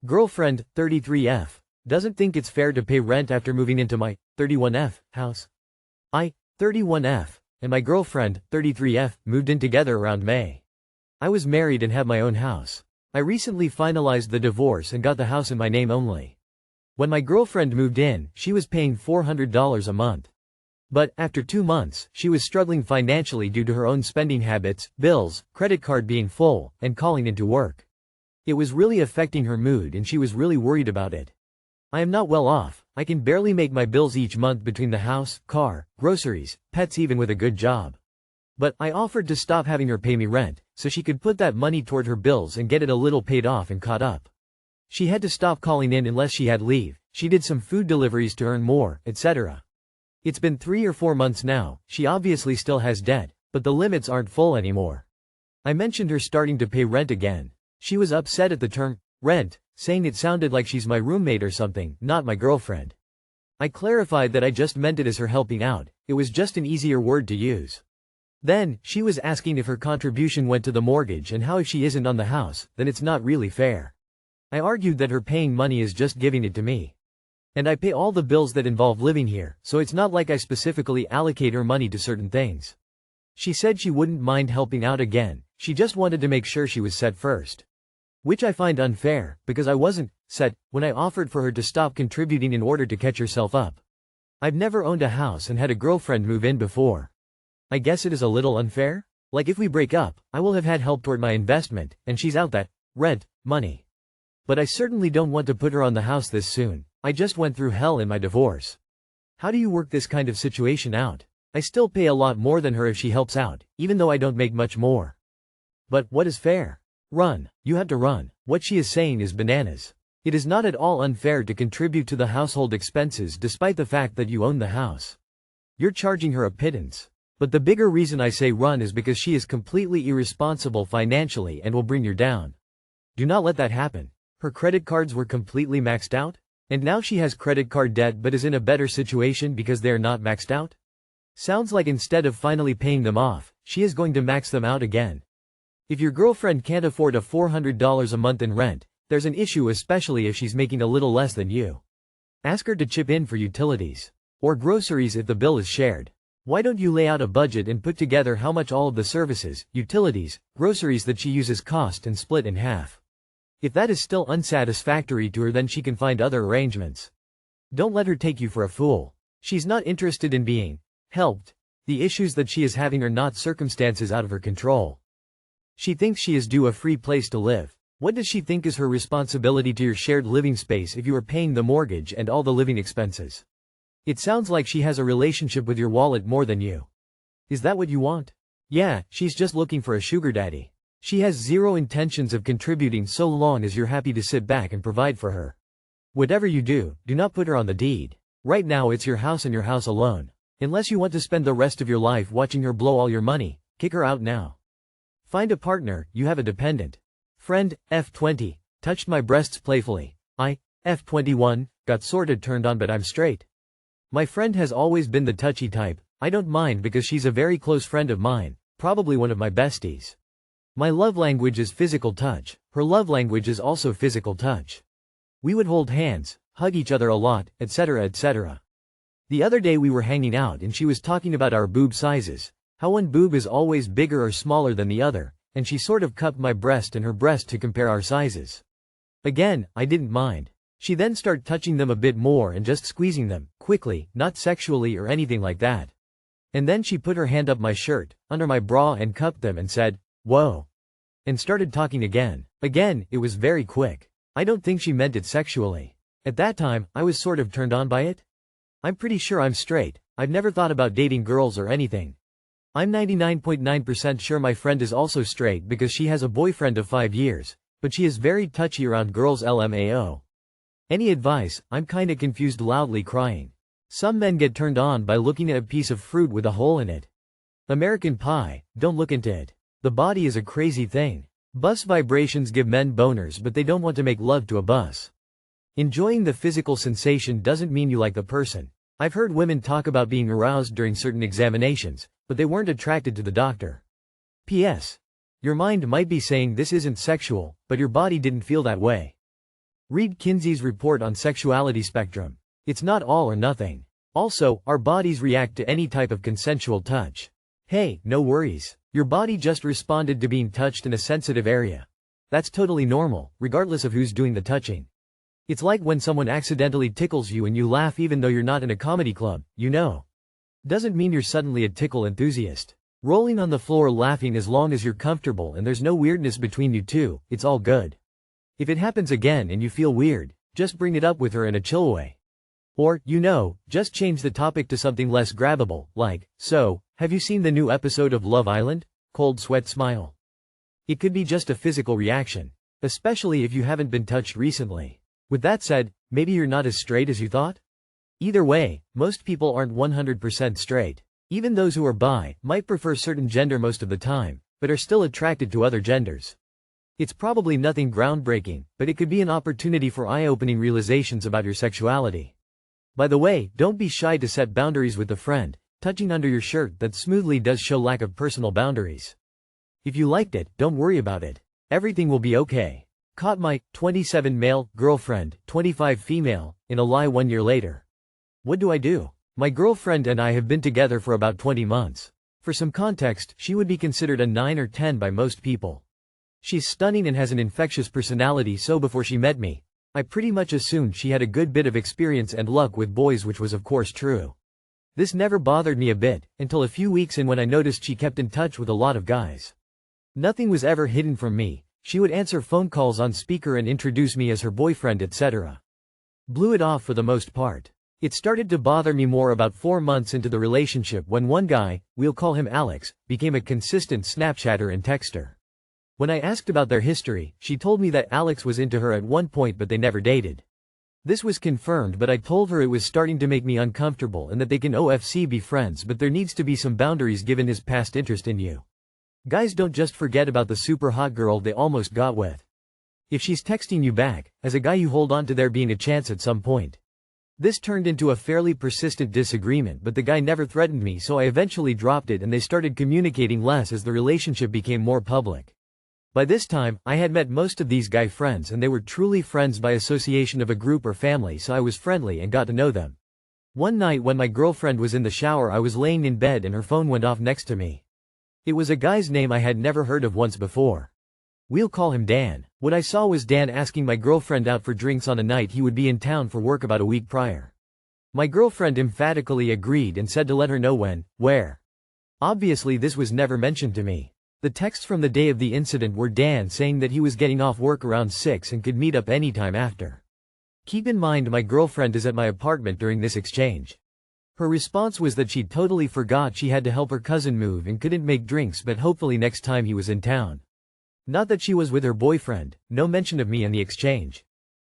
Girlfriend, 33F. Doesn't think it's fair to pay rent after moving into my 31F house. I, 31F, and my girlfriend, 33F, moved in together around May. I was married and have my own house. I recently finalized the divorce and got the house in my name only. When my girlfriend moved in, she was paying $400 a month. But, after 2 months, she was struggling financially due to her own spending habits, bills, credit card being full, and calling into work. It was really affecting her mood and she was really worried about it. I am not well off. I can barely make my bills each month between the house, car, groceries, pets, even with a good job. But I offered to stop having her pay me rent, so she could put that money toward her bills and get it a little paid off and caught up. She had to stop calling in unless she had leave, she did some food deliveries to earn more, etc. It's been 3 or 4 months now, she obviously still has debt, but the limits aren't full anymore. I mentioned her starting to pay rent again. She was upset at the term, rent, saying it sounded like she's my roommate or something, not my girlfriend. I clarified that I just meant it as her helping out, it was just an easier word to use. Then, she was asking if her contribution went to the mortgage and how if she isn't on the house, then it's not really fair. I argued that her paying money is just giving it to me. And I pay all the bills that involve living here, so it's not like I specifically allocate her money to certain things. She said she wouldn't mind helping out again, she just wanted to make sure she was set first. Which I find unfair, because I wasn't set when I offered for her to stop contributing in order to catch herself up. I've never owned a house and had a girlfriend move in before. I guess it is a little unfair? Like if we break up, I will have had help toward my investment, and she's out that rent money. But I certainly don't want to put her on the house this soon. I just went through hell in my divorce. How do you work this kind of situation out? I still pay a lot more than her if she helps out, even though I don't make much more. But what is fair? Run. You have to run. What she is saying is bananas. It is not at all unfair to contribute to the household expenses despite the fact that you own the house. You're charging her a pittance. But the bigger reason I say run is because she is completely irresponsible financially and will bring you down. Do not let that happen. Her credit cards were completely maxed out? And now she has credit card debt but is in a better situation because they are not maxed out? Sounds like instead of finally paying them off, she is going to max them out again. If your girlfriend can't afford a $400 a month in rent, there's an issue, especially if she's making a little less than you. Ask her to chip in for utilities. Or groceries if the bill is shared. Why don't you lay out a budget and put together how much all of the services, utilities, groceries that she uses cost and split in half? If that is still unsatisfactory to her, then she can find other arrangements. Don't let her take you for a fool. She's not interested in being helped. The issues that she is having are not circumstances out of her control. She thinks she is due a free place to live. What does she think is her responsibility to your shared living space if you are paying the mortgage and all the living expenses? It sounds like she has a relationship with your wallet more than you. Is that what you want? Yeah, she's just looking for a sugar daddy. She has zero intentions of contributing so long as you're happy to sit back and provide for her. Whatever you do, do not put her on the deed. Right now it's your house and your house alone. Unless you want to spend the rest of your life watching her blow all your money, kick her out now. Find a partner, you have a dependent. Friend, F20, touched my breasts playfully. I, F21, got sorta turned on, but I'm straight. My friend has always been the touchy type. I don't mind because she's a very close friend of mine, probably one of my besties. My love language is physical touch. Her love language is also physical touch. We would hold hands, hug each other a lot, etc., etc. The other day we were hanging out and she was talking about our boob sizes, how one boob is always bigger or smaller than the other, and she sort of cupped my breast and her breast to compare our sizes. Again, I didn't mind. She then started touching them a bit more and just squeezing them, quickly, not sexually or anything like that. And then she put her hand up my shirt, under my bra, and cupped them and said, "Whoa," and started talking again. Again, it was very quick. I don't think she meant it sexually. At that time, I was sort of turned on by it. I'm pretty sure I'm straight. I've never thought about dating girls or anything. I'm 99.9% sure my friend is also straight because she has a boyfriend of 5 years, but she is very touchy around girls. LMAO. Any advice? I'm kinda confused, loudly crying. Some men get turned on by looking at a piece of fruit with a hole in it. American Pie, don't look into it. The body is a crazy thing. Bus vibrations give men boners, but they don't want to make love to a bus. Enjoying the physical sensation doesn't mean you like the person. I've heard women talk about being aroused during certain examinations, but they weren't attracted to the doctor. P.S. Your mind might be saying this isn't sexual, but your body didn't feel that way. Read Kinsey's report on sexuality spectrum. It's not all or nothing. Also, our bodies react to any type of consensual touch. Hey, no worries. Your body just responded to being touched in a sensitive area. That's totally normal, regardless of who's doing the touching. It's like when someone accidentally tickles you and you laugh even though you're not in a comedy club, you know. Doesn't mean you're suddenly a tickle enthusiast. Rolling on the floor laughing as long as you're comfortable and there's no weirdness between you two, it's all good. If it happens again and you feel weird, just bring it up with her in a chill way. Or, just change the topic to something less grabbable, like, so, have you seen the new episode of Love Island? Cold sweat smile. It could be just a physical reaction, especially if you haven't been touched recently. With that said, maybe you're not as straight as you thought? Either way, most people aren't 100% straight. Even those who are bi might prefer certain gender most of the time, but are still attracted to other genders. It's probably nothing groundbreaking, but it could be an opportunity for eye-opening realizations about your sexuality. By the way, don't be shy to set boundaries with a friend. Touching under your shirt that smoothly does show lack of personal boundaries. If you liked it, don't worry about it. Everything will be okay. Caught my 27 male girlfriend, 25 female, in a lie 1 year later. What do I do? My girlfriend and I have been together for about 20 months. For some context, she would be considered a 9 or 10 by most people. She's stunning and has an infectious personality, so before she met me, I pretty much assumed she had a good bit of experience and luck with boys, which was of course true. This never bothered me a bit, until a few weeks in when I noticed she kept in touch with a lot of guys. Nothing was ever hidden from me. She would answer phone calls on speaker and introduce me as her boyfriend, etc. Blew it off for the most part. It started to bother me more about 4 months into the relationship when one guy, we'll call him Alex, became a consistent Snapchatter and texter. When I asked about their history, she told me that Alex was into her at one point but they never dated. This was confirmed, but I told her it was starting to make me uncomfortable and that they can OFC be friends, but there needs to be some boundaries given his past interest in you. Guys don't just forget about the super hot girl they almost got with. If she's texting you back, as a guy you hold on to there being a chance at some point. This turned into a fairly persistent disagreement, but the guy never threatened me, so I eventually dropped it and they started communicating less as the relationship became more public. By this time, I had met most of these guy friends and they were truly friends by association of a group or family, so I was friendly and got to know them. One night when my girlfriend was in the shower, I was laying in bed and her phone went off next to me. It was a guy's name I had never heard of once before. We'll call him Dan. What I saw was Dan asking my girlfriend out for drinks on a night he would be in town for work about a week prior. My girlfriend emphatically agreed and said to let her know when, where. Obviously this was never mentioned to me. The texts from the day of the incident were Dan saying that he was getting off work around 6 and could meet up anytime after. Keep in mind my girlfriend is at my apartment during this exchange. Her response was that she totally forgot she had to help her cousin move and couldn't make drinks, but hopefully next time he was in town. Not that she was with her boyfriend, no mention of me in the exchange.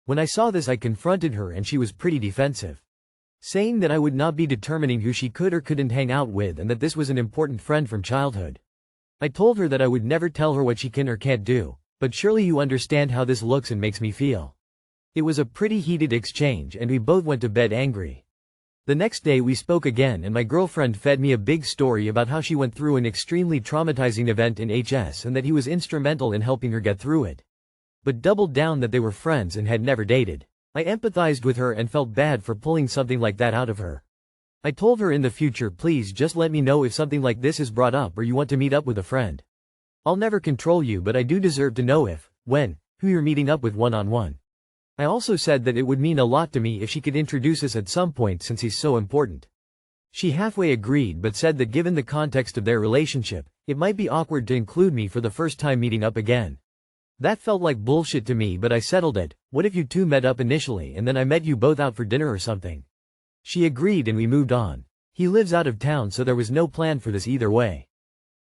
When I saw this I confronted her and she was pretty defensive, saying that I would not be determining who she could or couldn't hang out with and that this was an important friend from childhood. I told her that I would never tell her what she can or can't do, but surely you understand how this looks and makes me feel. It was a pretty heated exchange and we both went to bed angry. The next day we spoke again and my girlfriend fed me a big story about how she went through an extremely traumatizing event in HS and that he was instrumental in helping her get through it. But doubled down that they were friends and had never dated. I empathized with her and felt bad for pulling something like that out of her. I told her in the future, please just let me know if something like this is brought up or you want to meet up with a friend. I'll never control you, but I do deserve to know if, when, who you're meeting up with one-on-one. I also said that it would mean a lot to me if she could introduce us at some point since he's so important. She halfway agreed but said that given the context of their relationship, it might be awkward to include me for the first time meeting up again. That felt like bullshit to me, but I settled it. What if you two met up initially and then I met you both out for dinner or something? She agreed and we moved on. He lives out of town, so there was no plan for this either way.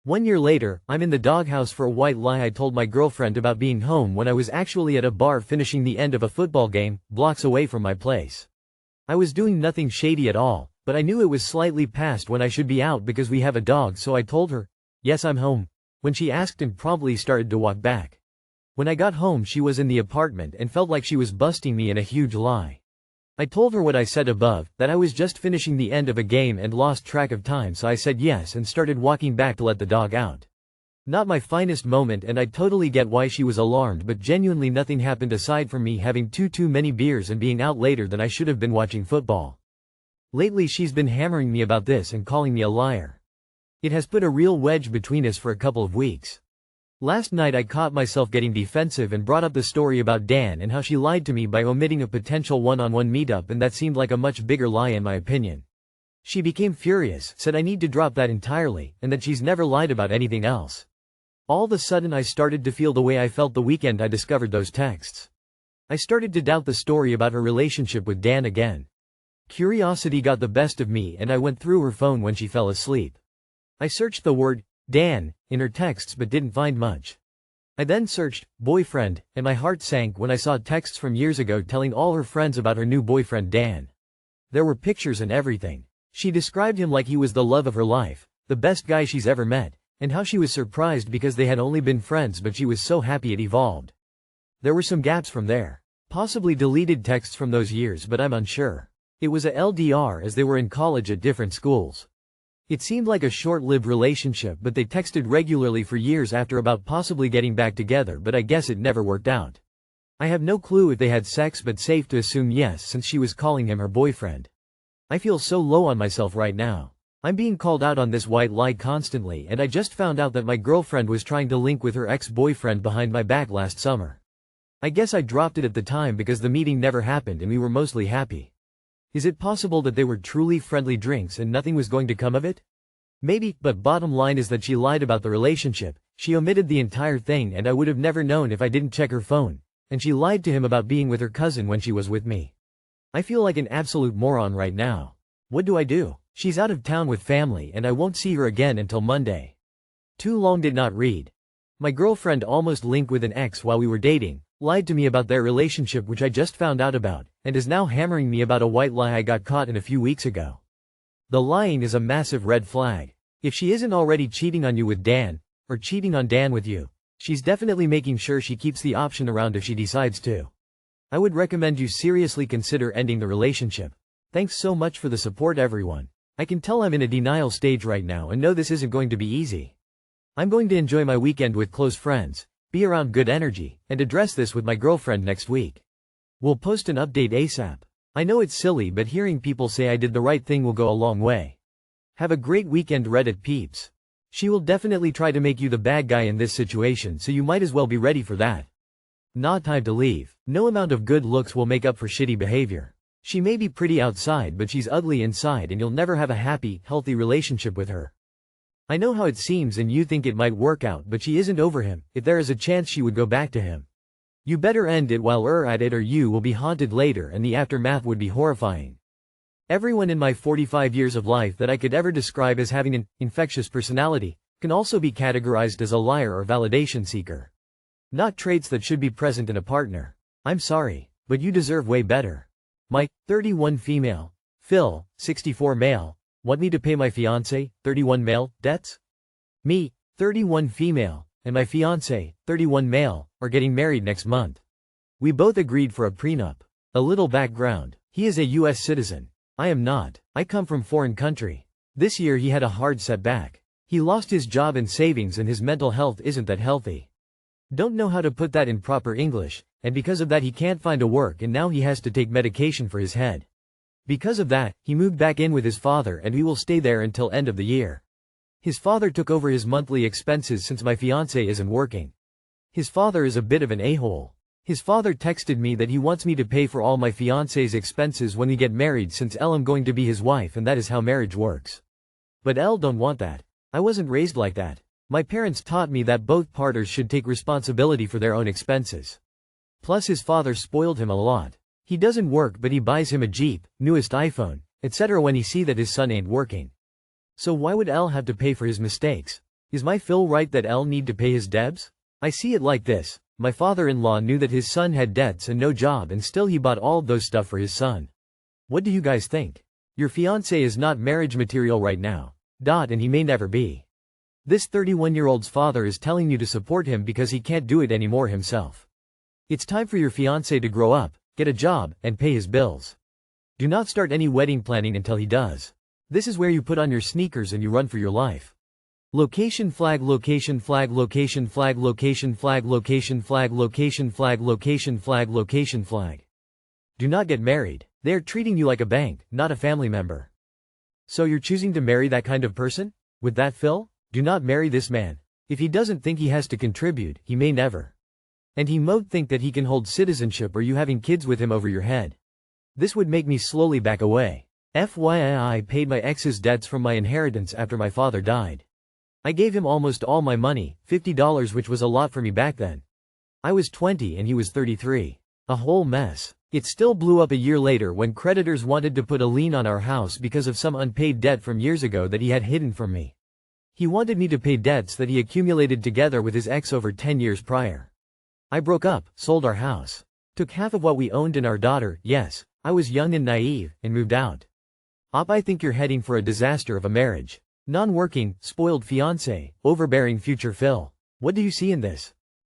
1 year later, I'm in the doghouse for a white lie. I told my girlfriend about being home when I was actually at a bar finishing the end of a football game, blocks away from my place. I was doing nothing shady at all, but I knew it was slightly past when I should be out because we have a dog, so I told her, yes, I'm home, when she asked and promptly started to walk back. When I got home she was in the apartment and felt like she was busting me in a huge lie. I told her what I said above, that I was just finishing the end of a game and lost track of time, so I said yes and started walking back to let the dog out. Not my finest moment, and I totally get why she was alarmed, but genuinely nothing happened aside from me having too many beers and being out later than I should have been watching football. Lately she's been hammering me about this and calling me a liar. It has put a real wedge between us for a couple of weeks. Last night I caught myself getting defensive and brought up the story about Dan and how she lied to me by omitting a potential one-on-one meetup, and that seemed like a much bigger lie in my opinion. She became furious, said I need to drop that entirely, and that she's never lied about anything else. All of a sudden I started to feel the way I felt the weekend I discovered those texts. I started to doubt the story about her relationship with Dan again. Curiosity got the best of me and I went through her phone when she fell asleep. I searched the word Dan in her texts but didn't find much. I then searched boyfriend, and my heart sank when I saw texts from years ago telling all her friends about her new boyfriend Dan. There were pictures and everything. She described him like he was the love of her life, the best guy she's ever met, and how she was surprised because they had only been friends, but she was so happy it evolved. There were some gaps from there. Possibly deleted texts from those years, but I'm unsure. It was a LDR as they were in college at different schools. It seemed like a short-lived relationship, but they texted regularly for years after about possibly getting back together, but I guess it never worked out. I have no clue if they had sex, but safe to assume yes since she was calling him her boyfriend. I feel so low on myself right now. I'm being called out on this white lie constantly, and I just found out that my girlfriend was trying to link with her ex-boyfriend behind my back last summer. I guess I dropped it at the time because the meeting never happened and we were mostly happy. Is it possible that they were truly friendly drinks and nothing was going to come of it? Maybe, but bottom line is that she lied about the relationship. She omitted the entire thing and I would have never known if I didn't check her phone. And she lied to him about being with her cousin when she was with me. I feel like an absolute moron right now. What do I do? She's out of town with family and I won't see her again until Monday. Too long did not read. My girlfriend almost linked with an ex while we were dating, lied to me about their relationship which I just found out about, and is now hammering me about a white lie I got caught in a few weeks ago. The lying is a massive red flag. If she isn't already cheating on you with Dan, or cheating on Dan with you, she's definitely making sure she keeps the option around if she decides to. I would recommend you seriously consider ending the relationship. Thanks so much for the support, everyone. I can tell I'm in a denial stage right now and know this isn't going to be easy. I'm going to enjoy my weekend with close friends, be around good energy, and address this with my girlfriend next week. We'll post an update ASAP. I know it's silly, but hearing people say I did the right thing will go a long way. Have a great weekend, Reddit peeps. She will definitely try to make you the bad guy in this situation, so you might as well be ready for that. Not time to leave. No amount of good looks will make up for shitty behavior. She may be pretty outside, but she's ugly inside and you'll never have a happy, healthy relationship with her. I know how it seems and you think it might work out, but she isn't over him. If there is a chance she would go back to him. You better end it while you're at it or you will be haunted later and the aftermath would be horrifying. Everyone in my 45 years of life that I could ever describe as having an infectious personality can also be categorized as a liar or validation seeker. Not traits that should be present in a partner. I'm sorry, but you deserve way better. My 31 female, Phil, 64 male, want me to pay my fiance, 31 male, debts? Me, 31 female, and my fiance, 31 male, are getting married next month. We both agreed for a prenup. A little background. He is a US citizen. I am not. I come from foreign country. This year he had a hard setback. He lost his job and savings and his mental health isn't that healthy. Don't know how to put that in proper English, and because of that he can't find a work and now he has to take medication for his head. Because of that, he moved back in with his father and he will stay there until end of the year. His father took over his monthly expenses since my fiance isn't working. His father is a bit of an a-hole. His father texted me that he wants me to pay for all my fiance's expenses when we get married since I'm going to be his wife and that is how marriage works. But don't want that. I wasn't raised like that. My parents taught me that both partners should take responsibility for their own expenses. Plus his father spoiled him a lot. He doesn't work but he buys him a Jeep, newest iPhone, etc. when he see that his son ain't working. So why would have to pay for his mistakes? Is my Phil right that need to pay his debts? I see it like this. My father-in-law knew that his son had debts and no job and still he bought all those stuff for his son. What do you guys think? Your fiancé is not marriage material right now. And he may never be. This 31-year-old's father is telling you to support him because he can't do it anymore himself. It's time for your fiancé to grow up, get a job, and pay his bills. Do not start any wedding planning until he does. This is where you put on your sneakers and you run for your life. Location flag location flag location flag location flag location flag location flag location flag location flag. Do not get married. They are treating you like a bank, not a family member. So you're choosing to marry that kind of person? With that Phil? Do not marry this man. If he doesn't think he has to contribute, he may never. And he might think that he can hold citizenship or you having kids with him over your head. This would make me slowly back away. FYI, I paid my ex's debts from my inheritance after my father died. I gave him almost all my money, $50, which was a lot for me back then. I was 20 and he was 33. A whole mess. It still blew up a year later when creditors wanted to put a lien on our house because of some unpaid debt from years ago that he had hidden from me. He wanted me to pay debts that he accumulated together with his ex over 10 years prior. I broke up, sold our house. Took half of what we owned and our daughter, yes, I was young and naive, and moved out. I think you're heading for a disaster of a marriage. Non-working, spoiled fiance, overbearing future Phil. What do you see in this?